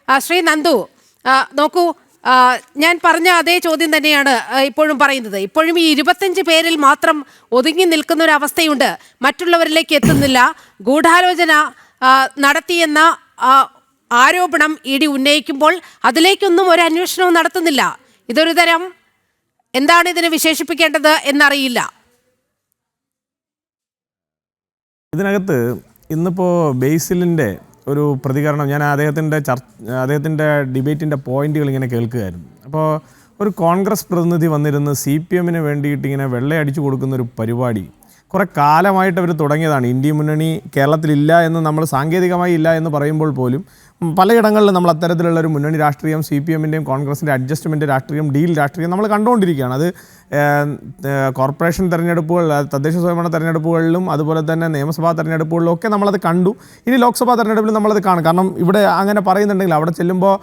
ശ്രീ നന്ദു, നോക്കൂ, ഞാൻ പറഞ്ഞ അതേ ചോദ്യം തന്നെയാണ് ഇപ്പോഴും പറയുന്നത്. ഇപ്പോഴും ഈ 25 പേരിൽ മാത്രം ഒതുങ്ങി നിൽക്കുന്ന ഒരു അവസ്ഥയുണ്ട്, മറ്റുള്ളവരിലേക്ക് എത്തുന്നില്ല. ഗൂഢാലോചന നടത്തിയെന്ന ആരോപണം ഇഡി ഉന്നയിക്കുമ്പോൾ അതിലേക്കൊന്നും ഒരു അന്വേഷണവും നടത്തുന്നില്ല. ഇതൊരു തരം, എന്താണ് ഇതിനെ വിശേഷിപ്പിക്കേണ്ടത് എന്നറിയില്ല. ഇതിനകത്ത് ഇന്നിപ്പോൾ ബേസിലിൻ്റെ ഒരു പ്രതികരണം, ഞാൻ അദ്ദേഹത്തിൻ്റെ ഡിബേറ്റിൻ്റെ പോയിന്റുകൾ ഇങ്ങനെ കേൾക്കുകയായിരുന്നു. അപ്പോൾ ഒരു കോൺഗ്രസ് പ്രതിനിധി വന്നിരുന്ന് CPM-ന് വേണ്ടിയിട്ട് ഇങ്ങനെ വെള്ളയടിച്ചു കൊടുക്കുന്നൊരു പരിപാടി കുറേ കാലമായിട്ട് അവർ തുടങ്ങിയതാണ്. ഇന്ത്യ മുന്നണി കേരളത്തിലില്ല എന്ന് നമ്മൾ സാങ്കേതികമായി ഇല്ല എന്ന് പറയുമ്പോൾ പോലും പലയിടങ്ങളിലും നമ്മൾ അത്തരത്തിലുള്ളൊരു മുന്നണി രാഷ്ട്രീയം, CPM-ൻ്റെയും കോൺഗ്രസിൻ്റെ അഡ്ജസ്റ്റ്മെൻറ്റ് രാഷ്ട്രീയം, ഡീൽ രാഷ്ട്രീയം നമ്മൾ കണ്ടുകൊണ്ടിരിക്കുകയാണ്. അത് കോർപ്പറേഷൻ തെരഞ്ഞെടുപ്പുകൾ, തദ്ദേശ സ്വയംഭരണ തെരഞ്ഞെടുപ്പുകളിലും അതുപോലെ തന്നെ നിയമസഭാ തെരഞ്ഞെടുപ്പുകളിലും ഒക്കെ നമ്മളത് കണ്ടു. ഇനി ലോക്സഭാ തെരഞ്ഞെടുപ്പിൽ നമ്മളത് കാണും. കാരണം ഇവിടെ അങ്ങനെ പറയുന്നുണ്ടെങ്കിൽ അവിടെ ചെല്ലുമ്പോൾ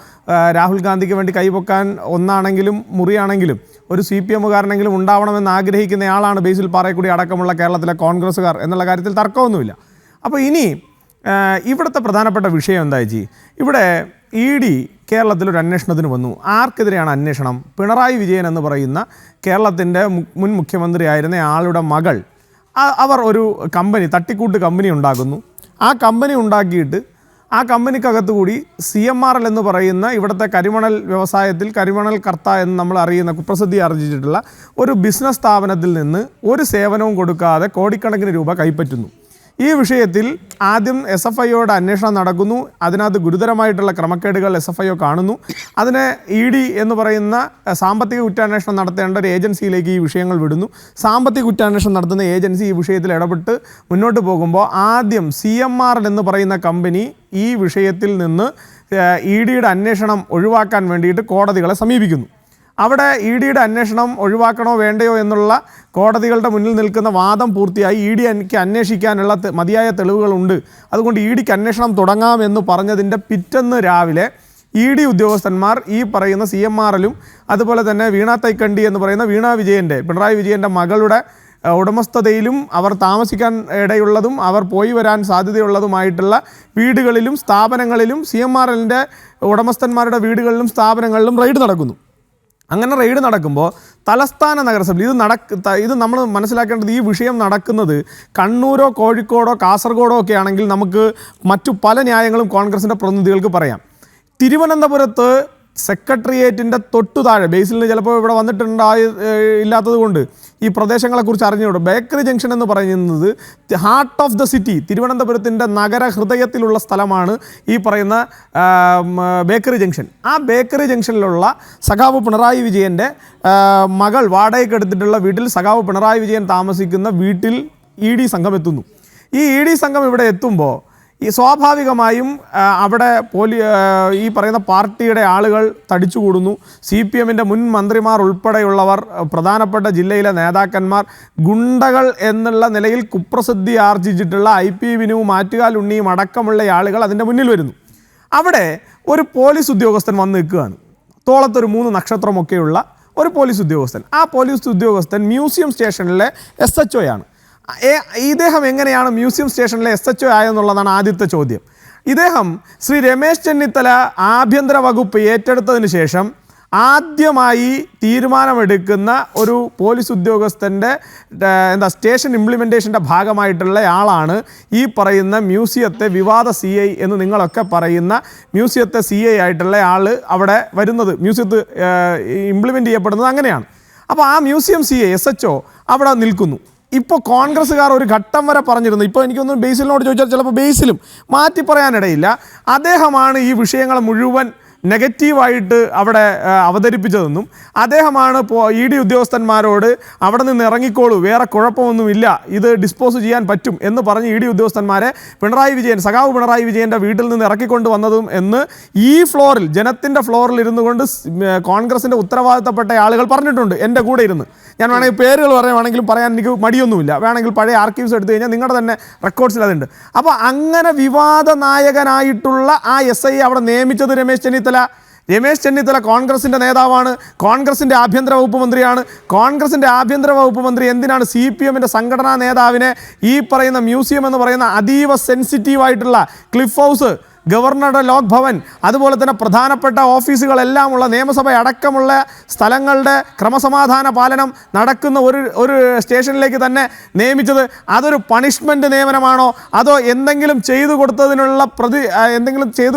രാഹുൽ ഗാന്ധിക്ക് വേണ്ടി കൈപൊക്കാൻ ഒന്നാണെങ്കിലും മുറിയാണെങ്കിലും ഒരു CPM-കാരനെങ്കിലും ഉണ്ടാവണമെന്ന് ആഗ്രഹിക്കുന്നയാളാണ് ബേസിൽ പാറേക്കുടി അടക്കമുള്ള കേരളത്തിലെ കോൺഗ്രസ്സുകാർ എന്നുള്ള കാര്യത്തിൽ തർക്കമൊന്നുമില്ല. അപ്പോൾ ഇനി ഇവിടുത്തെ പ്രധാനപ്പെട്ട വിഷയം എന്താ വെച്ചി, ഇവിടെ ED കേരളത്തിലൊരു അന്വേഷണത്തിന് വന്നു. ആർക്കെതിരെയാണ് അന്വേഷണം? പിണറായി വിജയൻ എന്ന് പറയുന്ന കേരളത്തിൻ്റെ മുൻ മുഖ്യമന്ത്രിയായിരുന്ന ആളുടെ മകൾ, അവർ ഒരു കമ്പനി, തട്ടിക്കൂട്ട് കമ്പനി ഉണ്ടാക്കുന്നു. ആ കമ്പനി ഉണ്ടാക്കിയിട്ട് ആ കമ്പനിക്കകത്ത് കൂടി CMRL എന്ന് പറയുന്ന ഇവിടുത്തെ കരിമണൽ വ്യവസായത്തിൽ കരിമണൽ കർത്ത എന്ന് നമ്മൾ അറിയുന്ന കുപ്രസിദ്ധി ആർജിച്ചിട്ടുള്ള ഒരു ബിസിനസ് സ്ഥാപനത്തിൽ നിന്ന് ഒരു സേവനവും കൊടുക്കാതെ കോടിക്കണക്കിന് രൂപ കൈപ്പറ്റുന്നു. ഈ വിഷയത്തിൽ ആദ്യം SFIയോടെ അന്വേഷണം നടക്കുന്നു. അതിനകത്ത് ഗുരുതരമായിട്ടുള്ള ക്രമക്കേടുകൾ SFIO കാണുന്നു. അതിനെ ED എന്ന് പറയുന്ന സാമ്പത്തിക കുറ്റാന്വേഷണം നടത്തേണ്ട ഒരു ഏജൻസിയിലേക്ക് ഈ വിഷയങ്ങൾ വിടുന്നു. സാമ്പത്തിക കുറ്റാന്വേഷണം നടത്തുന്ന ഏജൻസി ഈ വിഷയത്തിൽ ഇടപെട്ട് മുന്നോട്ട് പോകുമ്പോൾ ആദ്യം CMRL എന്ന് പറയുന്ന കമ്പനി ഈ വിഷയത്തിൽ നിന്ന് EDയുടെ അന്വേഷണം ഒഴിവാക്കാൻ വേണ്ടിയിട്ട് കോടതികളെ സമീപിക്കുന്നു. അവിടെ EDയുടെ അന്വേഷണം ഒഴിവാക്കണോ വേണ്ടയോ എന്നുള്ള കോടതികളുടെ മുന്നിൽ നിൽക്കുന്ന വാദം പൂർത്തിയായി. EDക്ക് അന്വേഷിക്കാനുള്ള മതിയായ തെളിവുകളുണ്ട്, അതുകൊണ്ട് EDക്ക് അന്വേഷണം തുടങ്ങാമെന്ന് പറഞ്ഞതിൻ്റെ പിറ്റേന്ന് രാവിലെ ED ഉദ്യോഗസ്ഥന്മാർ ഈ പറയുന്ന CMRലും അതുപോലെ തന്നെ വീണ തൈക്കണ്ടി എന്ന് പറയുന്ന വീണ വിജയൻ്റെ, പിണറായി വിജയൻ്റെ മകളുടെ ഉടമസ്ഥതയിലും അവർ താമസിക്കാൻ ഇടയുള്ളതും അവർ പോയി വരാൻ സാധ്യതയുള്ളതുമായിട്ടുള്ള വീടുകളിലും സ്ഥാപനങ്ങളിലും CMRലിൻ്റെ ഉടമസ്ഥന്മാരുടെ വീടുകളിലും സ്ഥാപനങ്ങളിലും റെയ്ഡ് നടക്കുന്നു. അങ്ങനെ റെയ്ഡ് നടക്കുമ്പോൾ തലസ്ഥാന നഗരസഭയിൽ ഇത് നമ്മൾ മനസ്സിലാക്കേണ്ടത്, ഈ വിഷയം നടക്കുന്നത് കണ്ണൂരോ കോഴിക്കോടോ കാസർഗോഡോ ഒക്കെ ആണെങ്കിൽ നമുക്ക് മറ്റു പല ന്യായങ്ങളും കോൺഗ്രസിൻ്റെ പ്രതിനിധികൾക്ക് പറയാം. തിരുവനന്തപുരത്ത് സെക്രട്ടേറിയറ്റിൻ്റെ തൊട്ടു താഴെ, ബേസിലിന് ചിലപ്പോൾ ഇവിടെ ഇല്ലാത്തത് കൊണ്ട് ഈ പ്രദേശങ്ങളെക്കുറിച്ച് അറിഞ്ഞുകൂടും, ബേക്കറി ജംഗ്ഷൻ എന്ന് പറയുന്നത് ഹാർട്ട് ഓഫ് ദ സിറ്റി, തിരുവനന്തപുരത്തിൻ്റെ നഗര ഹൃദയത്തിലുള്ള സ്ഥലമാണ് ഈ പറയുന്ന ബേക്കറി ജംഗ്ഷൻ. ആ ബേക്കറി ജംഗ്ഷനിലുള്ള സഖാവ് പിണറായി വിജയൻ്റെ മകൾ വാടകയ്ക്ക് എടുത്തിട്ടുള്ള വീട്ടിൽ സഖാവ് പിണറായി വിജയൻ താമസിക്കുന്ന വീട്ടിൽ ED സംഘം എത്തുന്നു. ഈ ED സംഘം ഇവിടെ എത്തുമ്പോൾ ഈ സ്വാഭാവികമായും അവിടെ ഈ പറയുന്ന പാർട്ടിയുടെ ആളുകൾ തടിച്ചുകൂടുന്നു. CPM-ൻ്റെ മുൻ മന്ത്രിമാർ ഉൾപ്പെടെയുള്ളവർ, പ്രധാനപ്പെട്ട ജില്ലയിലെ നേതാക്കന്മാർ, ഗുണ്ടകൾ എന്നുള്ള നിലയിൽ കുപ്രസിദ്ധി ആർജിച്ചിട്ടുള്ള IP വിനുവും ആറ്റുകാൽ ഉണ്ണിയും അടക്കമുള്ള ആളുകൾ അതിൻ്റെ മുന്നിൽ വരുന്നു. അവിടെ ഒരു പോലീസ് ഉദ്യോഗസ്ഥൻ വന്ന് നിൽക്കുകയാണ്, തോളത്തൊരു 3 നക്ഷത്രമൊക്കെയുള്ള ഒരു പോലീസ് ഉദ്യോഗസ്ഥൻ. ആ പോലീസ് ഉദ്യോഗസ്ഥൻ മ്യൂസിയം സ്റ്റേഷനിലെ SHO ആണ്. ഇദ്ദേഹം എങ്ങനെയാണ് മ്യൂസിയം സ്റ്റേഷനിലെ SHO ആയെന്നുള്ളതാണ് ആദ്യത്തെ ചോദ്യം. ഇദ്ദേഹം ശ്രീ രമേശ് ചെന്നിത്തല ആഭ്യന്തര വകുപ്പ് ഏറ്റെടുത്തതിന് ശേഷം ആദ്യമായി തീരുമാനമെടുക്കുന്ന ഒരു പോലീസ് ഉദ്യോഗസ്ഥൻ്റെ സ്റ്റേഷൻ ഇംപ്ലിമെൻറ്റേഷൻ്റെ ഭാഗമായിട്ടുള്ള ആളാണ് ഈ പറയുന്ന മ്യൂസിയത്തെ വിവാദ CI എന്ന് നിങ്ങളൊക്കെ പറയുന്ന മ്യൂസിയത്തെ CI ആയിട്ടുള്ള ആൾ അവിടെ വരുന്നത്. മ്യൂസിയത്ത് ഇംപ്ലിമെൻ്റ് ചെയ്യപ്പെടുന്നത് അങ്ങനെയാണ്. അപ്പോൾ ആ മ്യൂസിയം CI SHO അവിടെ നിൽക്കുന്നു. ഇപ്പോൾ കോൺഗ്രസ്സുകാർ ഒരു ഘട്ടം വരെ പറഞ്ഞിരുന്നു, ഇപ്പോൾ എനിക്കൊന്നും ബേസിലിനോട് ചോദിച്ചാൽ ചിലപ്പോൾ ബേസിലും മാറ്റി പറയാനിടയില്ല, അദ്ദേഹമാണ് ഈ വിഷയങ്ങൾ മുഴുവൻ നെഗറ്റീവായിട്ട് അവിടെ അവതരിപ്പിച്ചതെന്നും അദ്ദേഹമാണ് ED ഉദ്യോഗസ്ഥന്മാരോട് അവിടെ നിന്ന് ഇറങ്ങിക്കോളൂ, വേറെ കുഴപ്പമൊന്നുമില്ല, ഇത് ഡിസ്പോസ് ചെയ്യാൻ പറ്റും എന്ന് പറഞ്ഞ് ED ഉദ്യോഗസ്ഥന്മാരെ സഖാവ് പിണറായി വിജയൻ്റെ വീട്ടിൽ നിന്ന് ഇറക്കിക്കൊണ്ട് വന്നതും എന്ന് ഈ ഫ്ലോറിൽ, ജനത്തിൻ്റെ ഫ്ലോറിൽ ഇരുന്നു കൊണ്ട് കോൺഗ്രസിൻ്റെ ഉത്തരവാദിത്തപ്പെട്ട ആളുകൾ പറഞ്ഞിട്ടുണ്ട്. എൻ്റെ കൂടെ ഇരുന്ന് ഞാൻ വേണമെങ്കിൽ പേരുകൾ പറയുവാണെങ്കിലും പറയാൻ എനിക്ക് മടിയൊന്നുമില്ല, വേണമെങ്കിൽ പഴയ ആർക്കീവ്സ് എടുത്തു കഴിഞ്ഞാൽ നിങ്ങളുടെ തന്നെ റെക്കോർഡ്സിൽ അതുണ്ട്. അപ്പോൾ അങ്ങനെ വിവാദ നായകനായിട്ടുള്ള ആ SI അവിടെ നിയമിച്ചത് രമേശ് ചെന്നിത്തല കോൺഗ്രസിൻ്റെ നേതാവാണ്, കോൺഗ്രസിൻ്റെ ആഭ്യന്തര വകുപ്പ് മന്ത്രിയാണ്. കോൺഗ്രസിൻ്റെ ആഭ്യന്തര വകുപ്പ് മന്ത്രി എന്തിനാണ് CPM-ൻ്റെ സംഘടനാ നേതാവിനെ ഈ പറയുന്ന മ്യൂസിയം എന്ന് പറയുന്ന അതീവ സെൻസിറ്റീവായിട്ടുള്ള ക്ലിഫ് ഹൗസ് ഗവർണറുടെ ലോക് ഭവൻ, അതുപോലെ തന്നെ പ്രധാനപ്പെട്ട ഓഫീസുകളെല്ലാമുള്ള നിയമസഭ അടക്കമുള്ള സ്ഥലങ്ങളുടെ ക്രമസമാധാന പാലനം നടക്കുന്ന ഒരു സ്റ്റേഷനിലേക്ക് തന്നെ നിയമിച്ചത് അതൊരു പണിഷ്മെന്റ് നിയമനമാണോ, അതോ എന്തെങ്കിലും ചെയ്തു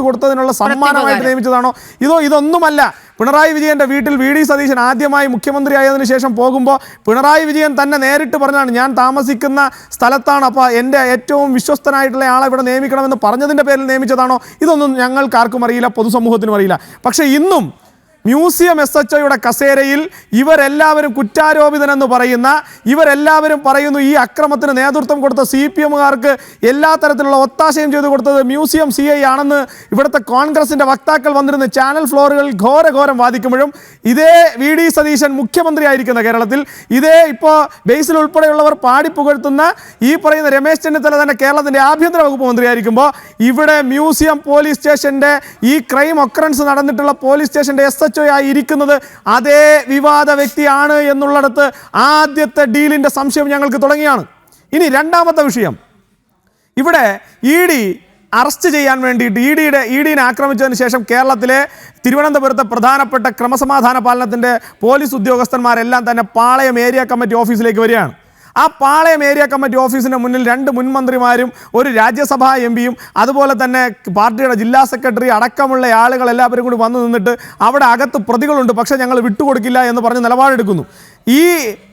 കൊടുത്തതിനുള്ള സമ്മാനമായിട്ട് നിയമിച്ചതാണോ? ഇതൊന്നുമല്ല. പിണറായി വിജയൻ്റെ വീട്ടിൽ വി ഡി സതീശൻ ആദ്യമായി മുഖ്യമന്ത്രിയായതിനു ശേഷം പോകുമ്പോൾ പിണറായി വിജയൻ തന്നെ നേരിട്ട് പറഞ്ഞാണ്, ഞാൻ താമസിക്കുന്ന സ്ഥലത്താണ്, അപ്പോൾ എൻ്റെ ഏറ്റവും വിശ്വസ്തനായിട്ടുള്ള ആളെ ഇവിടെ നിയമിക്കണമെന്ന് പറഞ്ഞതിൻ്റെ പേരിൽ നിയമിച്ചതാണോ? ഇതൊന്നും ഞങ്ങൾക്കാർക്കും അറിയില്ല, പൊതുസമൂഹത്തിനും അറിയില്ല. പക്ഷേ ഇന്നും മ്യൂസിയം SHOയുടെ കസേരയിൽ ഇവരെല്ലാവരും കുറ്റാരോപിതനെന്ന് പറയുന്ന ഇവരെല്ലാവരും പറയുന്നു ഈ അക്രമത്തിന് നേതൃത്വം കൊടുത്ത CPMകാർക്ക് എല്ലാ തരത്തിലുള്ള ഒത്താശയും ചെയ്തു കൊടുത്തത് മ്യൂസിയം CI ആണെന്ന് ഇവിടുത്തെ കോൺഗ്രസിൻ്റെ വക്താക്കൾ വന്നിരുന്ന ചാനൽ ഫ്ലോറുകളിൽ ഘോരം വാദിക്കുമ്പോഴും ഇതേ വി ഡി സതീശൻ മുഖ്യമന്ത്രിയായിരിക്കുന്ന കേരളത്തിൽ, ഇതേ ഇപ്പോൾ ബേസിൽ ഉൾപ്പെടെയുള്ളവർ പാടിപ്പുകഴ്ത്തുന്ന ഈ പറയുന്ന രമേശ് ചെന്നിത്തല തന്നെ കേരളത്തിൻ്റെ ആഭ്യന്തര വകുപ്പ് മന്ത്രിയായിരിക്കുമ്പോൾ ഇവിടെ മ്യൂസിയം പോലീസ് സ്റ്റേഷൻ്റെ ഈ ക്രൈം ഒക്കറൻസ് നടന്നിട്ടുള്ള പോലീസ് സ്റ്റേഷൻ്റെ SHO ആയി ഇരിക്കുന്നത് അതേ വിവാദ വ്യക്തിയാണ് എന്നുള്ളിടത്ത് ആദ്യത്തെ ഡീലിൻ്റെ സംശയം ഞങ്ങൾക്ക് തുടങ്ങിയാണ്. ഇനി രണ്ടാമത്തെ വിഷയം, ഇവിടെ ED അറസ്റ്റ് ചെയ്യാൻ വേണ്ടിയിട്ട് EDനെ ആക്രമിച്ചതിന് ശേഷം കേരളത്തിലെ തിരുവനന്തപുരത്തെ പ്രധാനപ്പെട്ട ക്രമസമാധാന പാലനത്തിൻ്റെ പോലീസ് ഉദ്യോഗസ്ഥന്മാരെല്ലാം തന്നെ പാളയം ഏരിയ കമ്മിറ്റി ഓഫീസിലേക്ക് വരികയാണ്. ആ പാളയം ഏരിയ കമ്മിറ്റി ഓഫീസിന് മുന്നിൽ 2 മുൻ മന്ത്രിമാരും ഒരു രാജ്യസഭാ MP അതുപോലെ തന്നെ പാർട്ടിയുടെ ജില്ലാ സെക്രട്ടറി അടക്കമുള്ള ആളുകൾ എല്ലാവരും കൂടി വന്നു നിന്നിട്ട് അവിടെ അകത്ത് പ്രതികളുണ്ട്, പക്ഷേ ഞങ്ങൾ വിട്ടുകൊടുക്കില്ല എന്ന് പറഞ്ഞ് നിലപാടെടുക്കുന്നു. ഈ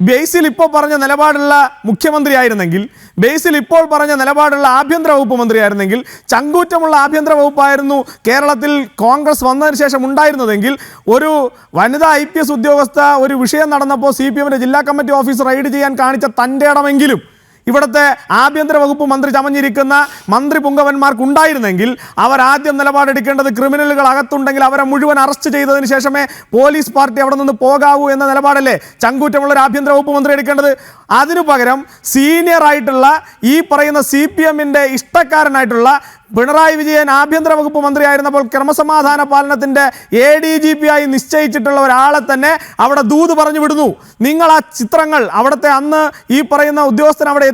ബേസിൽ ഇപ്പോൾ പറഞ്ഞ നിലപാടുള്ള മുഖ്യമന്ത്രി ആയിരുന്നെങ്കിൽ, ബേസിൽ ഇപ്പോൾ പറഞ്ഞ നിലപാടുള്ള ആഭ്യന്തര വകുപ്പ് മന്ത്രിയായിരുന്നെങ്കിൽ, ചങ്കൂറ്റമുള്ള ആഭ്യന്തര വകുപ്പായിരുന്നു കേരളത്തിൽ കോൺഗ്രസ് വന്നതിന് ശേഷം ഉണ്ടായിരുന്നതെങ്കിൽ, ഒരു വനിതാ IPS ഉദ്യോഗസ്ഥ ഒരു വിഷയം നടന്നപ്പോൾ CPMൻ്റെ ജില്ലാ കമ്മിറ്റി ഓഫീസ് റെയ്ഡ് ചെയ്യാൻ കാണിച്ച തൻ്റെ ഇടമെങ്കിലും ഇവിടുത്തെ ആഭ്യന്തര വകുപ്പ് മന്ത്രി ചമഞ്ഞിരിക്കുന്ന മന്ത്രി പുങ്കവന്മാർക്ക് ഉണ്ടായിരുന്നെങ്കിൽ അവർ ആദ്യം നിലപാടെടുക്കേണ്ടത് ക്രിമിനലുകൾ അകത്തുണ്ടെങ്കിൽ അവരെ മുഴുവൻ അറസ്റ്റ് ചെയ്തതിന് ശേഷമേ പോലീസ് പാർട്ടി അവിടെ നിന്ന് പോകാവൂ എന്ന നിലപാടല്ലേ ചങ്കൂറ്റമുള്ള ഒരു ആഭ്യന്തര വകുപ്പ് മന്ത്രി എടുക്കേണ്ടത്? അതിനു പകരം സീനിയർ ആയിട്ടുള്ള ഈ പറയുന്ന CPMൻ്റെ ഇഷ്ടക്കാരനായിട്ടുള്ള പിണറായി വിജയൻ ആഭ്യന്തര വകുപ്പ് മന്ത്രിയായിരുന്നപ്പോൾ ക്രമസമാധാന പാലനത്തിൻ്റെ ADGP ആയി നിശ്ചയിച്ചിട്ടുള്ള ഒരാളെ തന്നെ അവിടെ ദൂത് പറഞ്ഞു വിടുന്നു. നിങ്ങൾ ആ ചിത്രങ്ങൾ അവിടുത്തെ അന്ന് ഈ പറയുന്ന ഉദ്യോഗസ്ഥൻ അവിടെ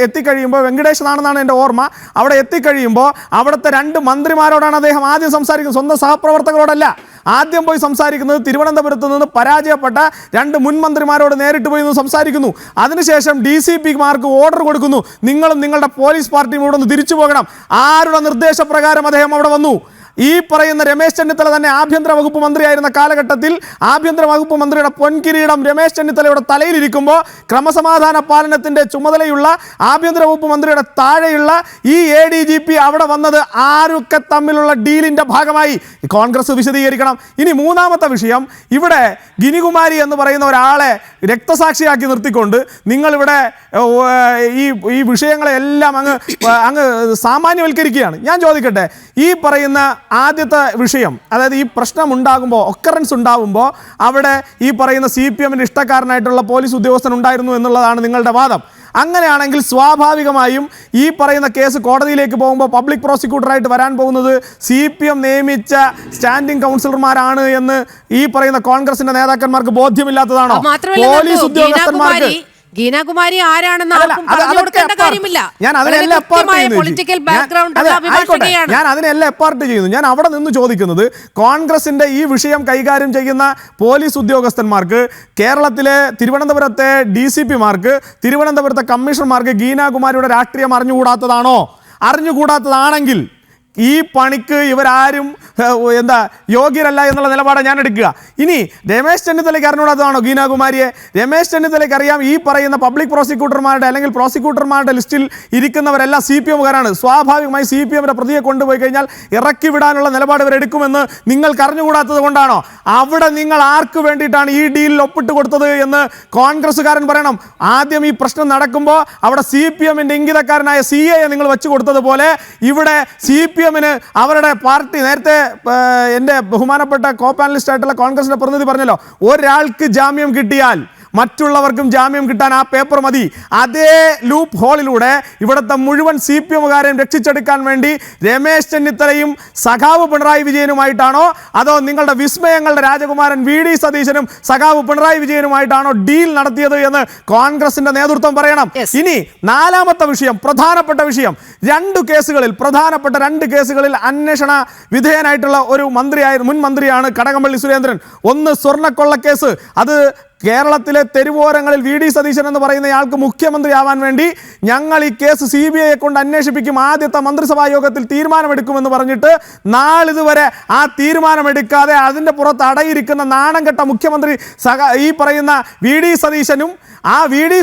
എത്തിക്കഴിയുമ്പോൾ, വെങ്കടേഷനാണെന്നാണ് എൻ്റെ ഓർമ്മ, അവിടെ എത്തിക്കഴിയുമ്പോൾ അവിടുത്തെ 2 മന്ത്രിമാരോടാണ് അദ്ദേഹം ആദ്യം സംസാരിക്കുന്നത്, സ്വന്തം സഹപ്രവർത്തകരോടല്ല. ആദ്യം പോയി സംസാരിക്കുന്നത് തിരുവനന്തപുരത്ത് നിന്ന് പരാജയപ്പെട്ട 2 മുൻ മന്ത്രിമാരോട് നേരിട്ട് പോയി സംസാരിക്കുന്നു. അതിനുശേഷം DCPമാർക്ക് ഓർഡർ കൊടുക്കുന്നു, നിങ്ങളും നിങ്ങളുടെ പോലീസ് പാർട്ടിയും ഇവിടെ നിന്ന് തിരിച്ചു പോകണം. ആരുടെ നിർദ്ദേശപ്രകാരം അദ്ദേഹം അവിടെ വന്നു? ഈ പറയുന്ന രമേശ് ചെന്നിത്തല തന്നെ ആഭ്യന്തര വകുപ്പ് മന്ത്രിയായിരുന്ന കാലഘട്ടത്തിൽ ആഭ്യന്തര വകുപ്പ് മന്ത്രിയുടെ പൊൻകിരീടം രമേശ് ചെന്നിത്തലയുടെ തലയിലിരിക്കുമ്പോൾ ക്രമസമാധാന പാലനത്തിൻ്റെ ചുമതലയുള്ള ആഭ്യന്തര വകുപ്പ് മന്ത്രിയുടെ താഴെയുള്ള ഈ ADGP അവിടെ വന്നത് ആരൊക്കെ തമ്മിലുള്ള ഡീലിൻ്റെ ഭാഗമായി കോൺഗ്രസ് വിശദീകരിക്കണം. ഇനി മൂന്നാമത്തെ വിഷയം, ഇവിടെ ഗിനികുമാരി എന്ന് പറയുന്ന ഒരാളെ രക്തസാക്ഷിയാക്കി നിർത്തിക്കൊണ്ട് നിങ്ങളിവിടെ ഈ വിഷയങ്ങളെല്ലാം അങ്ങ് സാമാന്യവൽക്കരിക്കുകയാണ്. ഞാൻ ചോദിക്കട്ടെ, ഈ പറയുന്ന ആദ്യത്തെ വിഷയം, അതായത് ഈ പ്രശ്നം ഉണ്ടാകുമ്പോൾ, ഒക്കറൻസ് ഉണ്ടാകുമ്പോൾ അവിടെ ഈ പറയുന്ന CPMൻ്റെ ഇഷ്ടക്കാരനായിട്ടുള്ള പോലീസ് ഉദ്യോഗസ്ഥൻ ഉണ്ടായിരുന്നു എന്നുള്ളതാണ് നിങ്ങളുടെ വാദം. അങ്ങനെയാണെങ്കിൽ സ്വാഭാവികമായും ഈ പറയുന്ന കേസ് കോടതിയിലേക്ക് പോകുമ്പോൾ പബ്ലിക് പ്രോസിക്യൂട്ടറായിട്ട് വരാൻ പോകുന്നത് CPM നിയമിച്ച സ്റ്റാൻഡിംഗ് കൗൺസിലർമാരാണ് എന്ന് ഈ പറയുന്ന കോൺഗ്രസിന്റെ നേതാക്കന്മാർക്ക് ബോധ്യമില്ലാത്തതാണോ? പോലീസ് ഉദ്യോഗസ്ഥന്മാർക്ക് ഗീനാകുമാരി ആരാണെന്ന് ആർക്കും പറഞ്ഞു കൊടുക്കേണ്ട കാര്യമില്ല. ഞാൻ അതിനെല്ലാം എപ്പാർട്ട് ചെയ്യുന്നു. ഞാൻ അവിടെ നിന്ന് ചോദിക്കുന്നത്, കോൺഗ്രസിന്റെ ഈ വിഷയം കൈകാര്യം ചെയ്യുന്ന പോലീസ് ഉദ്യോഗസ്ഥന്മാർക്ക്, കേരളത്തിലെ തിരുവനന്തപുരത്തെ DCPമാർക്ക്, തിരുവനന്തപുരത്തെ കമ്മീഷണർമാർക്ക് ഗീനാകുമാരിയുടെ രാഷ്ട്രീയം അറിഞ്ഞുകൂടാത്തതാണോ? അറിഞ്ഞുകൂടാത്തതാണെങ്കിൽ ഈ പണിക്ക് ഇവരാരും യോഗ്യരല്ല എന്നുള്ള നിലപാട് ഞാൻ എടുക്കുക. ഇനി രമേശ് ചെന്നിത്തലയ്ക്ക് അറിഞ്ഞുകൂടാത്തതാണോ ഗീനാകുമാരിയെ? രമേശ് ചെന്നിത്തലയ്ക്ക് അറിയാം ഈ പറയുന്ന പബ്ലിക് പ്രോസിക്യൂട്ടർമാരുടെ അല്ലെങ്കിൽ പ്രോസിക്യൂട്ടർമാരുടെ ലിസ്റ്റിൽ ഇരിക്കുന്നവരെല്ലാം CPMകാരാണ്. സ്വാഭാവികമായി CPMൻ്റെ പ്രതിയെ കൊണ്ടുപോയി കഴിഞ്ഞാൽ ഇറക്കി വിടാനുള്ള നിലപാട് ഇവരെടുക്കുമെന്ന് നിങ്ങൾക്ക് അറിഞ്ഞുകൂടാത്തത് കൊണ്ടാണോ? അവിടെ നിങ്ങൾ ആർക്ക് വേണ്ടിയിട്ടാണ് ഈ ഡീലിൽ ഒപ്പിട്ട് കൊടുത്തത് എന്ന് കോൺഗ്രസ്സുകാരൻ പറയണം. ആദ്യം ഈ പ്രശ്നം നടക്കുമ്പോൾ അവിടെ CPMൻ്റെ ഇംഗിതക്കാരനായ CA നിങ്ങൾ വെച്ചു കൊടുത്തതുപോലെ ഇവിടെ CPM അവരുടെ പാർട്ടി, നേരത്തെ എൻ്റെ ബഹുമാനപ്പെട്ട കോ പാനലിസ്റ്റ് ആയിട്ടുള്ള കോൺഗ്രസിന്റെ പ്രതിനിധി പറഞ്ഞല്ലോ, ഒരാൾക്ക് ജാമ്യം കിട്ടിയാൽ മറ്റുള്ളവർക്കും ജാമ്യം കിട്ടാൻ ആ പേപ്പർ മതി. അതേ ലൂപ്പ് ഹോളിലൂടെ ഇവിടുത്തെ മുഴുവൻ CPM-കാരെയും രക്ഷിച്ചെടുക്കാൻ വേണ്ടി രമേശ് ചെന്നിത്തലയും സഖാവ് പിണറായി വിജയനുമായിട്ടാണോ അതോ നിങ്ങളുടെ വിസ്മയങ്ങളുടെ രാജകുമാരൻ VD സതീശനും സഖാവ് പിണറായി വിജയനുമായിട്ടാണോ ഡീൽ നടത്തിയത് എന്ന് കോൺഗ്രസിന്റെ നേതൃത്വം പറയണം. ഇനി നാലാമത്തെ വിഷയം, പ്രധാനപ്പെട്ട വിഷയം, പ്രധാനപ്പെട്ട രണ്ട് കേസുകളിൽ അന്വേഷണ വിധേയനായിട്ടുള്ള ഒരു മുൻ മന്ത്രിയാണ് കടകംപള്ളി സുരേന്ദ്രൻ. ഒന്ന് സ്വർണ്ണക്കൊള്ളക്കേസ്. അത് കേരളത്തിലെ തെരുവോരങ്ങളിൽ VD സതീശൻ എന്ന് പറയുന്നയാൾക്ക് മുഖ്യമന്ത്രിയാവാൻ വേണ്ടി ഞങ്ങൾ ഈ കേസ് CBI കൊണ്ട് അന്വേഷിപ്പിക്കും, ആദ്യത്തെ മന്ത്രിസഭാ യോഗത്തിൽ തീരുമാനമെടുക്കുമെന്ന് പറഞ്ഞിട്ട് നാളിതുവരെ ആ തീരുമാനമെടുക്കാതെ അതിൻ്റെ പുറത്ത് അടയിരിക്കുന്ന നാണം കെട്ട മുഖ്യമന്ത്രി ഈ പറയുന്ന VD സതീശനും ആ VD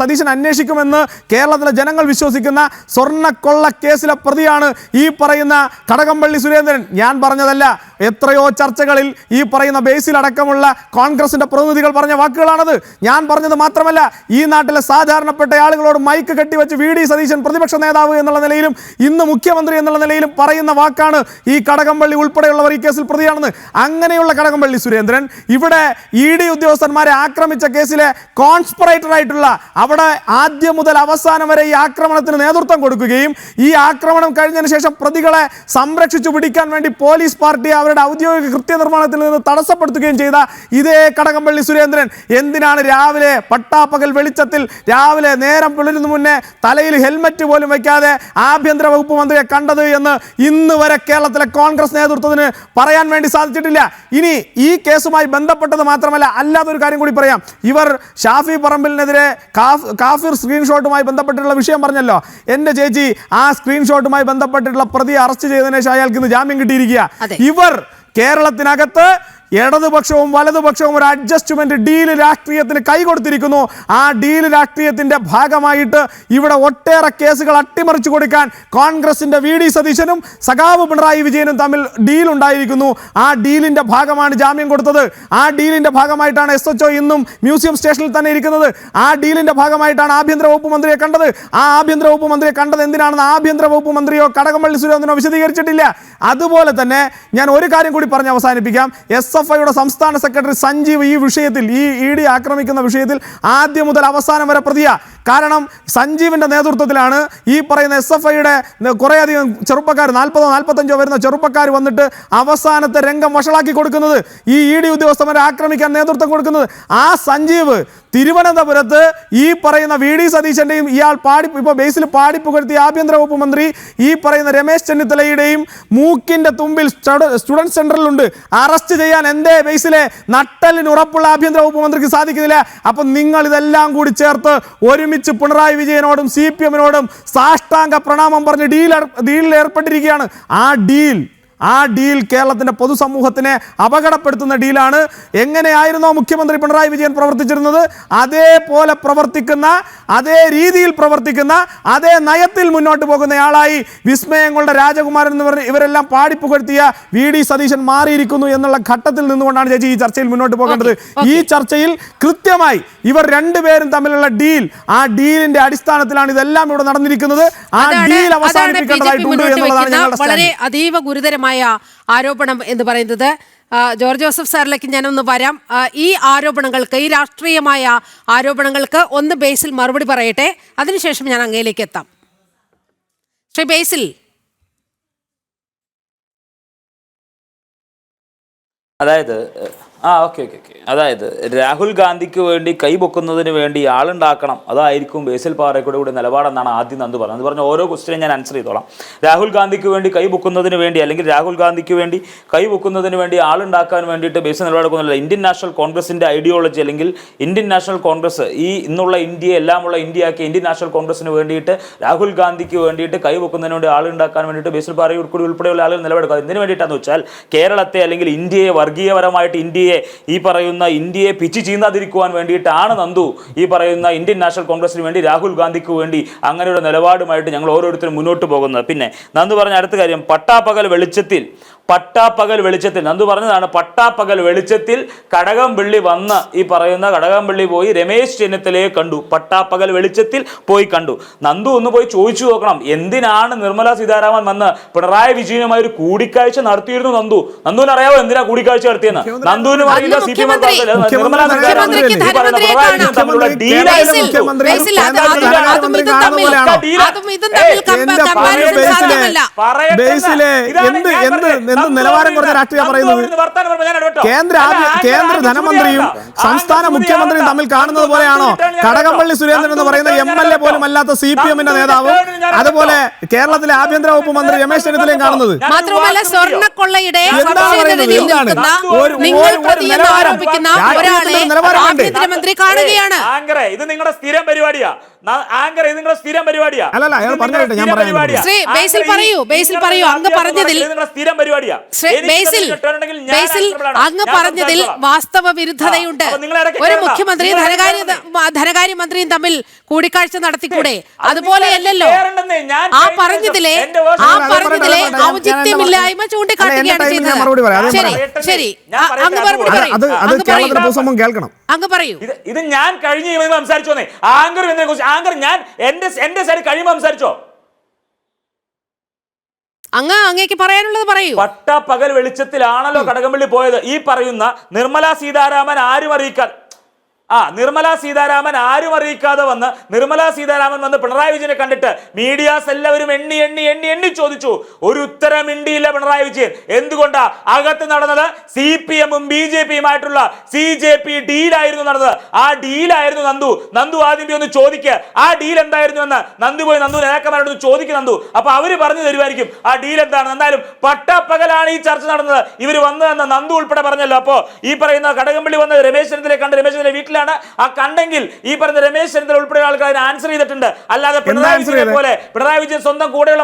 സതീശൻ അന്വേഷിക്കുമെന്ന് കേരളത്തിലെ ജനങ്ങൾ വിശ്വസിക്കുന്ന സ്വർണ്ണക്കൊള്ള കേസിലെ പ്രതിയാണ് ഈ പറയുന്ന കടകംപള്ളി സുരേന്ദ്രൻ. ഞാൻ പറഞ്ഞതല്ല, എത്രയോ ചർച്ചകളിൽ ഈ പറയുന്ന ബേസിലടക്കമുള്ള കോൺഗ്രസിന്റെ പ്രതിനിധികൾ പറഞ്ഞ വാക്കുകളാണത്. ഞാൻ പറഞ്ഞത് മാത്രമല്ല, ഈ നാട്ടിലെ സാധാരണപ്പെട്ട ആളുകളോട് മൈക്ക് കെട്ടിവെച്ച് VD സതീശൻ പ്രതിപക്ഷ നേതാവ് എന്നുള്ള നിലയിലും ഇന്ന് മുഖ്യമന്ത്രി എന്നുള്ള നിലയിലും പറയുന്ന വാക്കാണ് ഈ കടകംപള്ളി ഉൾപ്പെടെയുള്ളവർ ഈ കേസിൽ പ്രതിയാണെന്ന്. അങ്ങനെയുള്ള കടകംപള്ളി സുരേന്ദ്രൻ ഇവിടെ ED ഉദ്യോഗസ്ഥന്മാരെ ആക്രമിച്ച കേസിലെ കോൺസ്പിറേറ്റർ ആയിട്ടുള്ള, അവിടെ ആദ്യം മുതൽ അവസാനം വരെ ഈ ആക്രമണത്തിന് നേതൃത്വം കൊടുക്കുകയും ഈ ആക്രമണം കഴിഞ്ഞതിന് ശേഷം പ്രതികളെ സംരക്ഷിച്ചു പിടിക്കാൻ വേണ്ടി പോലീസ് പാർട്ടി അവരുടെ ഔദ്യോഗിക കൃത്യനിർവഹണത്തിൽ നിന്ന് തടസ്സപ്പെടുത്തുകയും ചെയ്ത ഇതേ കടകംപള്ളി സുരേന്ദ്രൻ എന്തിനാണ് രാവിലെ പട്ടാപ്പകൽ വെളിച്ചത്തിൽ രാവിലെ നേരം പുലരുന്ന മുന്നേ തലയിൽ ഹെൽമറ്റ് പോലും വയ്ക്കാതെ ആഭ്യന്തര വകുപ്പ് മന്ത്രിയെ കണ്ടത് എന്ന് ഇന്ന് വരെ കേരളത്തിലെ കോൺഗ്രസ് നേതൃത്വത്തിന് പറയാൻ വേണ്ടി സാധിച്ചിട്ടില്ല. ഇനി ഈ കേസുമായി ബന്ധപ്പെട്ടത് മാത്രമല്ല, അല്ലാതൊരു കാര്യം കൂടി പറയാം. ഇവർ ഷാഫി പറമ്പിലിനെതിരെ കാഫിർ സ്ക്രീൻഷോട്ടുമായി ബന്ധപ്പെട്ടിട്ടുള്ള വിഷയം പറഞ്ഞല്ലോ. എൻ്റെ ചേച്ചി, ആ സ്ക്രീൻഷോട്ടുമായി ബന്ധപ്പെട്ടിട്ടുള്ള പ്രതിയെ അറസ്റ്റ് ചെയ്തതിനു ശേഷം അയാൾക്ക് ഇന്ന് ജാമ്യം കിട്ടിയിരിക്കുക. ഇവർ കേരളത്തിനകത്ത് ഇടതുപക്ഷവും വലതുപക്ഷവും ഒരു അഡ്ജസ്റ്റ്മെന്റ് ഡീല് രാഷ്ട്രീയത്തിന് കൈകൊടുത്തിരിക്കുന്നു. ആ ഡീല് രാഷ്ട്രീയത്തിന്റെ ഭാഗമായിട്ട് ഇവിടെ ഒട്ടേറെ കേസുകൾ അട്ടിമറിച്ചു കൊടുക്കാൻ കോൺഗ്രസിന്റെ VD സതീശനും സഖാവ് പിണറായി വിജയനും തമ്മിൽ ഡീൽ ഉണ്ടായിരിക്കുന്നു. ആ ഡീലിന്റെ ഭാഗമാണ് ജാമ്യം കൊടുത്തത്. ആ ഡീലിന്റെ ഭാഗമായിട്ടാണ് SHO ഇന്നും മ്യൂസിയം സ്റ്റേഷനിൽ തന്നെ ഇരിക്കുന്നത്. ആ ഡീലിന്റെ ഭാഗമായിട്ടാണ് ആഭ്യന്തര വകുപ്പ് മന്ത്രിയെ കണ്ടത്. ആ ആഭ്യന്തര വകുപ്പ് മന്ത്രിയെ കണ്ടത് എന്തിനാണെന്ന് ആഭ്യന്തര വകുപ്പ് മന്ത്രിയോ കടകംപള്ളി സുരേന്ദ്രനോ വിശദീകരിച്ചിട്ടില്ല. അതുപോലെ തന്നെ ഞാൻ ഒരു കാര്യം കൂടി പറഞ്ഞ് അവസാനിപ്പിക്കാം. SFIയുടെ സംസ്ഥാന സെക്രട്ടറി സഞ്ജീവ് ഈ വിഷയത്തിൽ, ഈ ED ആക്രമിക്കുന്ന വിഷയത്തിൽ ആദ്യം മുതൽ അവസാനം വരെ പ്രതിയാ. കാരണം സഞ്ജീവിന്റെ നേതൃത്വത്തിലാണ് ഈ പറയുന്ന SFIയുടെ കുറേയധികം ചെറുപ്പക്കാർ, 40-45 വരുന്ന ചെറുപ്പക്കാർ വന്നിട്ട് അവസാനത്തെ രംഗം വഷളാക്കി കൊടുക്കുന്നത്, ഈ ED ഉദ്യോഗസ്ഥന്മാരെ ആക്രമിക്കാൻ നേതൃത്വം കൊടുക്കുന്നത്. ആ സഞ്ജീവ് തിരുവനന്തപുരത്ത് ഈ പറയുന്ന VD സതീശന്റെയും ഇയാൾ ഇപ്പോൾ ബേസിൽ പാടിപ്പുകഴ്ത്തിയ ആഭ്യന്തര വകുപ്പ് മന്ത്രി ഈ പറയുന്ന രമേശ് ചെന്നിത്തലയുടെയും മൂക്കിന്റെ തുമ്പിൽ സ്റ്റുഡന്റ് സെന്ററിലുണ്ട്. അറസ്റ്റ് ചെയ്യാൻ എന്തേ ബേസിലെ നട്ടലിന് ഉറപ്പുള്ള ആഭ്യന്തര വകുപ്പ് മന്ത്രിക്ക് സാധിക്കുന്നില്ല? അപ്പം നിങ്ങൾ ഇതെല്ലാം കൂടി ചേർത്ത് ഒരുമിച്ച് പിണറായി വിജയനോടും CPM-നോടും സാഷ്ടാംഗ പ്രണാമം പറഞ്ഞ് ഡീലിൽ ഏർപ്പെട്ടിരിക്കുകയാണ്. ആ ഡീൽ കേരളത്തിന്റെ പൊതുസമൂഹത്തിനെ അപകടപ്പെടുത്തുന്ന ഡീലാണ്. എങ്ങനെയായിരുന്നോ മുഖ്യമന്ത്രി പിണറായി വിജയൻ പ്രവർത്തിച്ചിരുന്നത്, അതേപോലെ പ്രവർത്തിക്കുന്ന, അതേ രീതിയിൽ പ്രവർത്തിക്കുന്ന, അതേ നയത്തിൽ മുന്നോട്ട് പോകുന്നയാളായി വിസ്മയങ്ങളുടെ രാജകുമാരൻ എന്ന് പറഞ്ഞ് ഇവരെല്ലാം പാടിപ്പുകഴ്ത്തിയ VD സതീശൻ മാറിയിരിക്കുന്നു എന്നുള്ള ഘട്ടത്തിൽ നിന്നുകൊണ്ടാണ് ചേച്ചി ഈ ചർച്ചയിൽ മുന്നോട്ട് പോകേണ്ടത്. ഈ ചർച്ചയിൽ കൃത്യമായി ഇവർ രണ്ടുപേരും തമ്മിലുള്ള ഡീൽ, ആ ഡീലിന്റെ അടിസ്ഥാനത്തിലാണ് ഇതെല്ലാം ഇവിടെ നടന്നിരിക്കുന്നത്. ആ ഡീൽ അവസാനിപ്പിക്കേണ്ടതായിട്ടുണ്ട് എന്നുള്ളതാണ് ഞങ്ങളുടെ വളരെ അതീവ ഗുരുതരമായ ആരോപണം എന്ന് പറയുന്നത്. ജോർജ് ജോസഫ് സാറിലേക്ക് ഞാനൊന്ന് വരാം. ഈ ആരോപണങ്ങൾക്ക്, ഈ രാഷ്ട്രീയമായ ആരോപണങ്ങൾക്ക് ഒന്ന് ബേസിൽ മറുപടി പറയട്ടെ, അതിനുശേഷം ഞാൻ അങ്ങയിലേക്ക് എത്താം. ശ്രീ ബേസിൽ, അതായത് അതായത് രാഹുൽ ഗാന്ധിക്ക് വേണ്ടി കൈപൊക്കുന്നതിന് വേണ്ടി ആളുണ്ടാക്കണം, അതായിരിക്കും ബേസിൽ പാറയ്ക്കോട് കൂടി നിലപാടെന്നാണ് ആദ്യം നന്ദു പറഞ്ഞത്. അത് പറഞ്ഞ ഓരോ ക്വസ്റ്റിനും ഞാൻ ആൻസർ ചെയ്തോളാം. രാഹുൽ ഗാന്ധിക്ക് വേണ്ടി കൈപൊക്കുന്നതിന് വേണ്ടി, അല്ലെങ്കിൽ രാഹുൽ ഗാന്ധിക്ക് വേണ്ടി കൈപൊക്കുന്നതിന് വേണ്ടി ആളുണ്ടാക്കാൻ വേണ്ടിയിട്ട് ബേസിൽ നിലപാടെടുക്കുന്നില്ല. ഇന്ത്യൻ നാഷണൽ കോൺഗ്രസിൻ്റെ ഐഡിയോളജി, അല്ലെങ്കിൽ ഇന്ത്യൻ നാഷണൽ കോൺഗ്രസ്, ഈ ഇന്നുള്ള ഇന്ത്യയെ എല്ലാമുള്ള ഇന്ത്യയാക്കിയ ഇന്ത്യൻ നാഷണൽ കോൺഗ്രസിന് വേണ്ടിയിട്ട് രാഹുൽ ഗാന്ധിക്ക് വേണ്ടിയിട്ട് കൈപൊക്കുന്നതിന് വേണ്ടി ആളുണ്ടാക്കാൻ വേണ്ടിയിട്ട് ബേസിൽ പാറയ്ക്കോട് ഉൾപ്പെടെയുള്ള ആളുകൾ നിലപാടെടുക്കുക. എന്തിനു വേണ്ടിയിട്ടാണെന്ന് വെച്ചാൽ കേരളത്തെ, അല്ലെങ്കിൽ ഇന്ത്യയെ വർഗീയപരമായിട്ട് ഈ പറയുന്ന ഇന്ത്യയെ പിച്ച് ചീന്താതിരിക്കുവാൻ വേണ്ടിയിട്ടാണ് നന്ദു ഈ പറയുന്ന ഇന്ത്യൻ നാഷണൽ കോൺഗ്രസിന് വേണ്ടി, രാഹുൽ ഗാന്ധിക്ക് വേണ്ടി അങ്ങനെയുള്ള നിലപാടുമായിട്ട് ഞങ്ങൾ ഓരോരുത്തരും മുന്നോട്ട് പോകുന്നത്. പിന്നെ നന്ദു പറഞ്ഞ അടുത്ത കാര്യം, പട്ടാപ്പകൽ വെളിച്ചത്തിൽ പട്ടാപ്പകൽ വെളിച്ചത്തിൽ നന്ദു പറഞ്ഞതാണ്, പട്ടാപ്പകൽ വെളിച്ചത്തിൽ കടകംപള്ളി വന്ന് ഈ പറയുന്ന കടകംപള്ളി പോയി രമേശ് ചെന്നിത്തലയെ കണ്ടു, പട്ടാപ്പകൽ വെളിച്ചത്തിൽ പോയി കണ്ടു. നന്ദു ഒന്ന് പോയി ചോദിച്ചു നോക്കണം, എന്തിനാണ് നിർമ്മല സീതാരാമൻ വന്ന് പിണറായി വിജയനുമായി ഒരു കൂടിക്കാഴ്ച നടത്തിയിരുന്നു? നന്ദുവിന് അറിയാവോ എന്തിനാ കൂടിക്കാഴ്ച നടത്തിയെന്ന്? നന്ദുവിന് അറിയില്ല. നിലവാരം കുറഞ്ഞ രാഷ്ട്രീയ പറയുന്നത് കേന്ദ്ര ധനമന്ത്രിയും സംസ്ഥാന മുഖ്യമന്ത്രിയും തമ്മിൽ കാണുന്നത് പോലെയാണോ കടകംപള്ളി സുരേന്ദ്രൻ എന്ന് പറയുന്ന MLA പോലും അല്ലാത്ത CPM-ന്റെ നേതാവും അതുപോലെ കേരളത്തിലെ ആഭ്യന്തര വകുപ്പ് മന്ത്രി രമേശ് ചെന്നിത്തലയും കാണുന്നത്? മാത്രമല്ല സ്വർണ്ണക്കൊള്ളയുടെ ആഭ്യന്തരമന്ത്രി കാണുകയാണ്. ഇത് നിങ്ങളുടെ സ്ഥിരം പരിപാടിയാ. അല്ലല്ല, അയാൾ പറഞ്ഞിട്ട് ഞാൻ പറയാം. അങ്ങ് പറഞ്ഞതിൽ വാസ്തവ വിരുദ്ധതയുണ്ട്. ഒരു മുഖ്യമന്ത്രി ധനകാര്യമന്ത്രിയും തമ്മിൽ കൂടിക്കാഴ്ച നടത്തിക്കൂടെ? അതുപോലെയല്ലോ. ആ പറഞ്ഞതിലെ ഔചിത്യമില്ലായ്മ ചൂണ്ടിക്കാട്ടുകയാണ് ചെയ്തത്. ശരി, അങ്ങ് മറുപടി കേൾക്കണം. അങ്ങ് പറയൂ. ഇത് ഞാൻ കഴിഞ്ഞ സംസാരിച്ചോ? ആങ്കർ ഞാൻ എന്റെ സൈഡ് കഴിയുമ്പോൾ സംസാരിച്ചോ? അങ്ങേക്ക് പറയാനുള്ളത് പറയൂ. പട്ടാപ്പകൽ വെളിച്ചത്തിലാണല്ലോ കടകംപള്ളി പോയത്. ഈ പറയുന്ന നിർമ്മല സീതാരാമൻ ആരും അറിയിക്കാതെ വന്ന് നിർമ്മല സീതാരാമൻ വന്ന് പിണറായി വിജയനെ കണ്ടിട്ട് മീഡിയാസ് എല്ലാവരും എണ്ണി ചോദിച്ചു. ഒരു ഉത്തരം മിണ്ടിയില്ല പിണറായി വിജയൻ. എന്തുകൊണ്ടാ? അകത്ത് നടന്നത് CPM-ഉം BJP-യുമായിട്ടുള്ള CJP ഡീലായിരുന്നു നടന്നത്. ആ ഡീലായിരുന്നു നന്ദു ആദ്യം ഒന്ന് ചോദിക്കുക, ആ ഡീൽ എന്തായിരുന്നു എന്ന്. നന്ദു നേതാക്കന്മാരോട് ചോദിക്കും നന്ദു. അപ്പൊ അവര് പറഞ്ഞു തരുമായിരിക്കും ആ ഡീൽ എന്താണെന്ന്. എന്തായാലും പട്ടാപ്പകലാണ് ഈ ചർച്ച നടന്നത്. ഇവര് വന്നതെന്ന് നന്ദു ഉൾപ്പെടെ പറഞ്ഞല്ലോ. അപ്പോ ഈ പറയുന്ന കടകംപള്ളി വന്ന് രമേശ് ചെന്നിത്തലയെ കണ്ട് രമേശ് ചെന്നിത്തല വീട്ടിലാണ് ആ കണ്ടെങ്കിൽ ഈ പറഞ്ഞ രമേശ് ചെന്നിത്തല ഉൾപ്പെടെ ആൾക്കാർ ആൻസർ ചെയ്തിട്ടുണ്ട്. അല്ലാതെ പിണറായി വിജയനെ പോലെ പിണറായി വിജയൻ സ്വന്തം കൂടെയുള്ള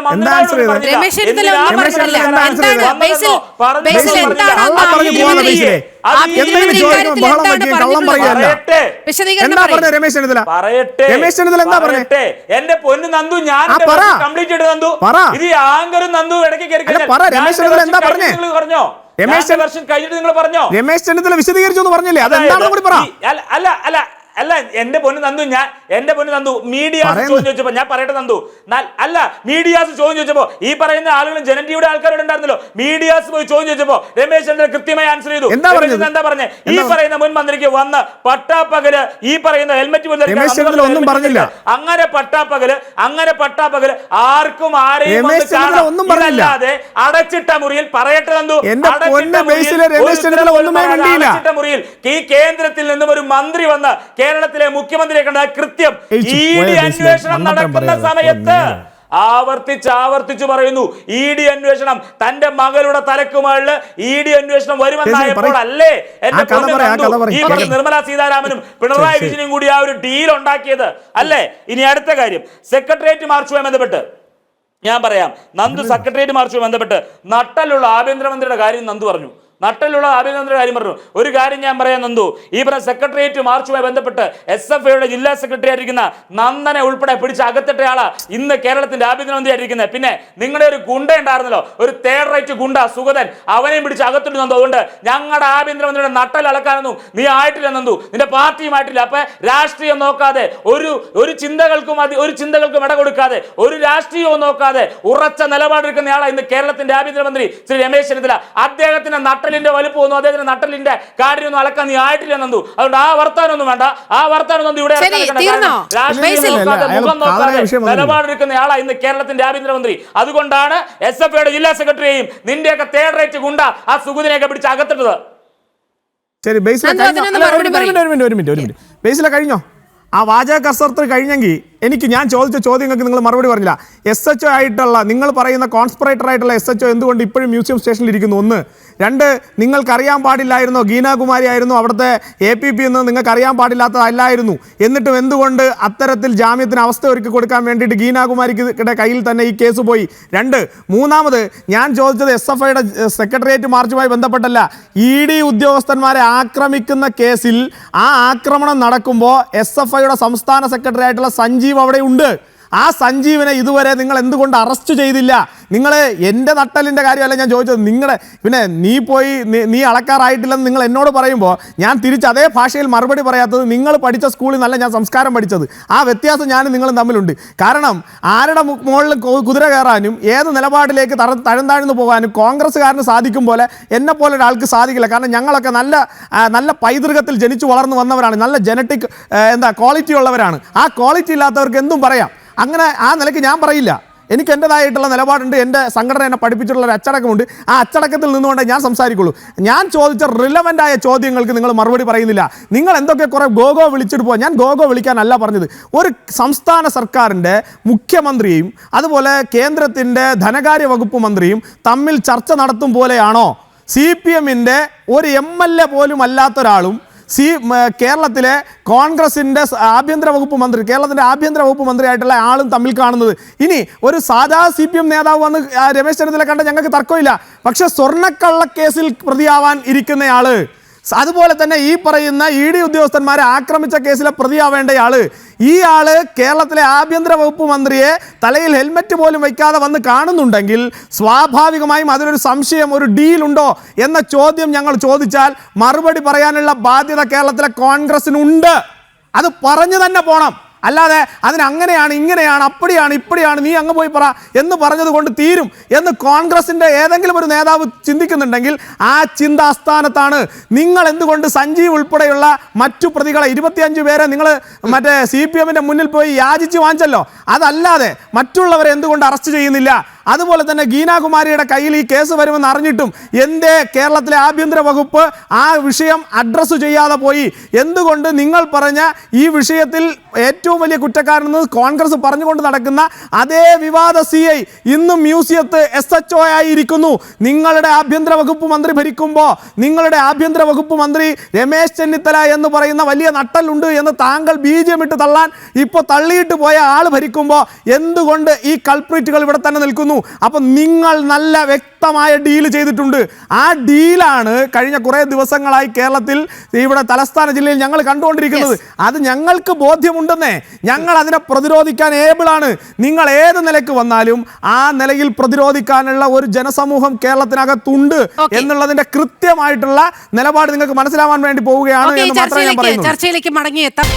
എന്റെ പൊന്നു നന്ദു, ഞാൻ കംപ്ലീറ്റ് ചെയ്ത് നന്ദു. ഇത് ആങ്കറും നന്ദു ഇടയ്ക്ക് പറഞ്ഞോ? രമേശ് ചെന്നിത്തല വിശദീകരിച്ചു എന്ന് പറഞ്ഞില്ലേ? അതെന്താണെന്ന് കൂടി പറ. അല്ല എന്റെ പൊന്നു നന്ദു മീഡിയാസ് ചോദ്യം ചോദിച്ചപ്പോ ഞാൻ പറയട്ടെ നന്ദു, അല്ല മീഡിയാസ് ചോദ്യം ചോദിച്ചപ്പോ ഈ പറയുന്ന ആളുകളും ജനറ്റിയുടെ ആൾക്കാരോട് ഉണ്ടായിരുന്നല്ലോ. മീഡിയാസ് പോയി ചോദ്യം ചോദിച്ചപ്പോ രമേശ് ചെന്നിത്തല കൃത്യമായി ആൻസർ ചെയ്തു. എന്താ പറഞ്ഞേ? ഈ പറയുന്ന മുൻ മന്ത്രിക്ക് വന്ന് പട്ടാപ്പകല് ഈ പറയുന്ന ഹെൽമെറ്റ് ഒന്നും പറഞ്ഞില്ല. അങ്ങനെ പട്ടാപ്പകല് ആർക്കും ആരെയും അല്ലാതെ അടച്ചിട്ട മുറിയിൽ പറയട്ടെ നന്ദു, അടച്ചിട്ട മുറിയിൽ ഈ കേന്ദ്രത്തിൽ നിന്നും ഒരു മന്ത്രി വന്ന് കേരളത്തിലെ മുഖ്യമന്ത്രിയെ കണ്ട കൃത്യം ED അന്വേഷണം നടക്കുന്ന സമയത്ത് ആവർത്തിച്ച് പറയുന്നു. ED അന്വേഷണം തന്റെ മകളുടെ തലക്കുമുകളിൽ ED അന്വേഷണം വരുമെന്നായപ്പോൾ അല്ലേ എന്റെ ഈ നിർമ്മല സീതാരാമനും പിണറായി വിജയനും കൂടി ആ ഒരു ഡീൽ ഉണ്ടാക്കിയത് അല്ലേ? ഇനി അടുത്ത കാര്യം, സെക്രട്ടേറിയറ്റ് മാർച്ചുമായി ബന്ധപ്പെട്ട് ഞാൻ പറയാം. നന്ദു സെക്രട്ടേറിയറ്റ് മാർച്ചുമായി ബന്ധപ്പെട്ട് നട്ടലുള്ള ആഭ്യന്തരമന്ത്രിയുടെ കാര്യം നന്ദു പറഞ്ഞു. ഒരു കാര്യം ഞാൻ പറയാൻ നന്ദു, ഈ പറഞ്ഞ സെക്രട്ടേറിയറ്റ് മാർച്ചുമായി ബന്ധപ്പെട്ട് SFIയുടെ ജില്ലാ സെക്രട്ടറി ആയിരിക്കുന്ന നന്ദനെ ഉൾപ്പെടെ പിടിച്ച് അകത്തിട്ടയാളാ ഇന്ന് കേരളത്തിന്റെ ആഭ്യന്തരമന്ത്രി ആയിരിക്കുന്നത്. പിന്നെ നിങ്ങളുടെ ഒരു ഗുണ്ട ഉണ്ടായിരുന്നല്ലോ, ഒരു തേർഡ് റൈറ്റ് ഗുണ്ട സുഗതൻ, അവനെയും പിടിച്ച് അകത്തിട്ട് നന്ദു. അതുകൊണ്ട് ഞങ്ങളുടെ ആഭ്യന്തരമന്ത്രിയുടെ നട്ടൽ അളക്കാനൊന്നും നീ ആയിട്ടില്ല നന്ദു, നിന്റെ പാർട്ടിയുമായിട്ടില്ല. അപ്പൊ രാഷ്ട്രീയം നോക്കാതെ ഒരു ചിന്തകൾക്കും ഇട കൊടുക്കാതെ ഒരു രാഷ്ട്രീയവും നോക്കാതെ ഉറച്ച നിലപാടെടുക്കുന്നയാളാ ഇന്ന് കേരളത്തിന്റെ ആഭ്യന്തരമന്ത്രി ശ്രീ രമേശ് ചെന്നിത്തല. അദ്ദേഹത്തിന്റെ നട്ടലിന്റെ വലുപ്പമൊന്നും അദ്ദേഹത്തിന്റെ നട്ടലിന്റെ കാര്യമൊന്നും അളക്കാൻ നീ ആയിട്ടില്ല നന്ദു. അതുകൊണ്ട് ആ വർത്താനൊന്നും വേണ്ട, ആ വർത്താനൊന്നും ഇവിടെ നിലപാടെടുക്കുന്ന ആളാ ഇന്ന് കേരളത്തിന്റെ ആഭ്യന്തരമന്ത്രി. അതുകൊണ്ടാണ് SFIയുടെ ജില്ലാ സെക്രട്ടറിയെയും നിന്റെയൊക്കെ തേർഡ് റൈറ്റ് ഗുണ്ട ആ സുഗതിനെയൊക്കെ പിടിച്ച് അകത്തിട്ടത്. ശരി, ബേസിലെ കഴിഞ്ഞോ? ആ വാചക കസർത്ത് കഴിഞ്ഞെങ്കിൽ ഞാൻ ചോദിച്ച ചോദ്യങ്ങൾക്ക് നിങ്ങൾ മറുപടി പറഞ്ഞില്ല. SHO ആയിട്ടുള്ള നിങ്ങൾ പറയുന്ന കോൺസ്പിറേറ്റർ ആയിട്ടുള്ള SHO എന്തുകൊണ്ട് ഇപ്പോഴും മ്യൂസിയം സ്റ്റേഷനിൽ ഇരിക്കുന്നു? 1. 2, നിങ്ങൾക്കറിയാൻ പാടില്ലായിരുന്നോ ഗീനാകുമാരി ആയിരുന്നു അവിടുത്തെ APP എന്ന്? നിങ്ങൾക്കറിയാൻ പാടില്ലാത്തതല്ലായിരുന്നു. എന്നിട്ടും എന്തുകൊണ്ട് അത്തരത്തിൽ ജാമ്യത്തിന് അവസ്ഥ ഒരുക്കി കൊടുക്കാൻ വേണ്ടിയിട്ട് ഗീനാകുമാരിയുടെ കയ്യിൽ തന്നെ ഈ കേസ് പോയി? 2. മൂന്നാമത് ഞാൻ ചോദിച്ചത് SFIയുടെ സെക്രട്ടേറിയറ്റ് മാർച്ചുമായി ബന്ധപ്പെട്ടല്ല. ED ഉദ്യോഗസ്ഥന്മാരെ ആക്രമിക്കുന്ന കേസിൽ ആ ആക്രമണം നടക്കുമ്പോൾ SFIയുടെ സംസ്ഥാന സെക്രട്ടറി ആയിട്ടുള്ള സഞ്ജീവ് അവിടെ ഉണ്ട്. ആ സഞ്ജീവിനെ ഇതുവരെ നിങ്ങൾ എന്തുകൊണ്ട് അറസ്റ്റ് ചെയ്തില്ല? നിങ്ങൾ എൻ്റെ നട്ടലിൻ്റെ കാര്യമല്ല ഞാൻ ചോദിച്ചത്, നിങ്ങളുടെ പിന്നെ നീ അളക്കാറായിട്ടില്ലെന്ന് നിങ്ങൾ എന്നോട് പറയുമ്പോൾ ഞാൻ തിരിച്ച് അതേ ഭാഷയിൽ മറുപടി പറയാത്തത്, നിങ്ങൾ പഠിച്ച സ്കൂളിൽ നല്ല ഞാൻ സംസ്കാരം പഠിച്ചത്. ആ വ്യത്യാസം ഞാനും നിങ്ങളും തമ്മിലുണ്ട്. കാരണം ആരുടെ മുകളിൽ കുതിര കയറാനും ഏത് നിലപാടിലേക്ക് തഴന്താഴ്ന്നു പോകാനും കോൺഗ്രസ്സുകാരന് സാധിക്കും പോലെ എന്നെ പോലെ ഒരാൾക്ക് സാധിക്കില്ല. കാരണം ഞങ്ങളൊക്കെ നല്ല പൈതൃകത്തിൽ ജനിച്ചു വളർന്നു വന്നവരാണ്, നല്ല ജനറ്റിക് ക്വാളിറ്റി ഉള്ളവരാണ്. ആ ക്വാളിറ്റി ഇല്ലാത്തവർക്ക് എന്തും പറയാം. അങ്ങനെ ആ നിലയ്ക്ക് ഞാൻ പറയില്ല. എനിക്ക് എൻ്റെതായിട്ടുള്ള നിലപാടുണ്ട്, എൻ്റെ സംഘടന എന്നെ പഠിപ്പിച്ചിട്ടുള്ള ഒരു അച്ചടക്കമുണ്ട്. ആ അച്ചടക്കത്തിൽ നിന്നുകൊണ്ടേ ഞാൻ സംസാരിക്കുള്ളൂ. ഞാൻ ചോദിച്ച റിലവൻ്റ് ആയ ചോദ്യങ്ങൾക്ക് നിങ്ങൾ മറുപടി പറയുന്നില്ല. നിങ്ങൾ എന്തൊക്കെ കുറേ ഗോഗോ വിളിച്ചിട്ട് പോകാം. ഞാൻ ഗോഗോ വിളിക്കാനല്ല പറഞ്ഞത്. ഒരു സംസ്ഥാന സർക്കാരിൻ്റെ മുഖ്യമന്ത്രിയും അതുപോലെ കേന്ദ്രത്തിൻ്റെ ധനകാര്യ വകുപ്പ് മന്ത്രിയും തമ്മിൽ ചർച്ച നടത്തും പോലെയാണോ CPM-ൻ്റെ ഒരു MLA പോലും അല്ലാത്തൊരാളും കേരളത്തിലെ കോൺഗ്രസിൻ്റെ ആഭ്യന്തര വകുപ്പ് മന്ത്രി, കേരളത്തിൻ്റെ ആഭ്യന്തര വകുപ്പ് മന്ത്രിയായിട്ടുള്ള ആളും തമ്മിൽ കാണുന്നത്? ഇനി ഒരു സാധാ CPM നേതാവ് വന്ന് രമേശ് ചെന്നിത്തല കണ്ട ഞങ്ങൾക്ക് തർക്കമില്ല. പക്ഷെ സ്വർണ്ണക്കള്ളക്കേസിൽ പ്രതിയാവാൻ ഇരിക്കുന്നയാള്, അതുപോലെ തന്നെ ഈ പറയുന്ന ED ഉദ്യോഗസ്ഥന്മാരെ ആക്രമിച്ച കേസിലെ പ്രതിയാവേണ്ടയാള്, ഈ ആള് കേരളത്തിലെ ആഭ്യന്തര വകുപ്പ് മന്ത്രിയെ തലയിൽ ഹെൽമെറ്റ് പോലും വയ്ക്കാതെ വന്ന് കാണുന്നുണ്ടെങ്കിൽ സ്വാഭാവികമായും അതിലൊരു സംശയം, ഒരു ഡീലുണ്ടോ എന്ന ചോദ്യം ഞങ്ങൾ ചോദിച്ചാൽ മറുപടി പറയാനുള്ള ബാധ്യത കേരളത്തിലെ കോൺഗ്രസിനുണ്ട്. അത് പറഞ്ഞു തന്നെ പോണം. അല്ലാതെ അങ്ങനെയാണ് ഇങ്ങനെയാണ് അപ്പടിയാണ് ഇപ്പടിയാണ് നീ അങ്ങ് പോയി പറ എന്ന് പറഞ്ഞത് കൊണ്ട് തീരും എന്ന് കോൺഗ്രസിൻ്റെ ഏതെങ്കിലും ഒരു നേതാവ് ചിന്തിക്കുന്നുണ്ടെങ്കിൽ ആ ചിന്ത അസ്ഥാനത്താണ്. നിങ്ങൾ എന്തുകൊണ്ട് സഞ്ജീവ് ഉൾപ്പെടെയുള്ള മറ്റു പ്രതികളെ 25 പേരെ നിങ്ങൾ മറ്റേ CPM-ൻ്റെ മുന്നിൽ പോയി യാചിച്ച് വാങ്ങിച്ചല്ലോ, അതല്ലാതെ മറ്റുള്ളവരെ എന്തുകൊണ്ട് അറസ്റ്റ് ചെയ്യുന്നില്ല? അതുപോലെ തന്നെ ഗീനാകുമാരിയുടെ കയ്യിൽ ഈ കേസ് വരുമെന്ന് അറിഞ്ഞിട്ടും എന്തേ കേരളത്തിലെ ആഭ്യന്തര വകുപ്പ് ആ വിഷയം അഡ്രസ്സ് ചെയ്യാതെ പോയി? എന്തുകൊണ്ട് നിങ്ങൾ പറഞ്ഞ ഈ വിഷയത്തിൽ ഏറ്റവും വലിയ കുറ്റക്കാരെന്ന് കോൺഗ്രസ് പറഞ്ഞുകൊണ്ട് നടക്കുന്ന അതേ വിവാദ CI ഇന്നും മ്യൂസിയത്ത് SHO ആയിരിക്കുന്നു? നിങ്ങളുടെ ആഭ്യന്തര വകുപ്പ് മന്ത്രി ഭരിക്കുമ്പോൾ നിങ്ങളുടെ ആഭ്യന്തര വകുപ്പ് മന്ത്രി രമേശ് ചെന്നിത്തല എന്ന് പറയുന്ന വലിയ നട്ടലുണ്ട് എന്ന് താങ്കൾ BJP ഇട്ട് തള്ളാൻ ഇപ്പോൾ തള്ളിയിട്ട് പോയ ആൾ ഭരിക്കുമ്പോൾ എന്തുകൊണ്ട് ഈ കൾപ്രിറ്റുകൾ ഇവിടെ തന്നെ നിൽക്കുന്നു? അപ്പം നിങ്ങൾ നല്ല വ്യക്തമായ ഡീല് ചെയ്തിട്ടുണ്ട്. ആ ഡീലാണ് കഴിഞ്ഞ കുറേ ദിവസങ്ങളായി കേരളത്തിൽ ഇവിടെ തലസ്ഥാന ജില്ലയിൽ ഞങ്ങൾ കണ്ടുകൊണ്ടിരിക്കുന്നത്. അത് ഞങ്ങൾക്ക് ബോധ്യമുണ്ടെന്നേ. ഞങ്ങൾ അതിനെ പ്രതിരോധിക്കാൻ ഏബിളാണ്. നിങ്ങൾ ഏത് നിലയ്ക്ക് വന്നാലും ആ നിലയിൽ പ്രതിരോധിക്കാനുള്ള ഒരു ജനസമൂഹം കേരളത്തിനകത്തുണ്ട് എന്നുള്ളതിന്റെ കൃത്യമായിട്ടുള്ള നിലപാട് നിങ്ങൾക്ക് മനസ്സിലാവാൻ വേണ്ടി പോവുകയാണ് എന്ന് മാത്രമേ ഞാൻ പറയുന്നു. ചർച്ചയിലേക്ക് മടങ്ങിയെത്താം.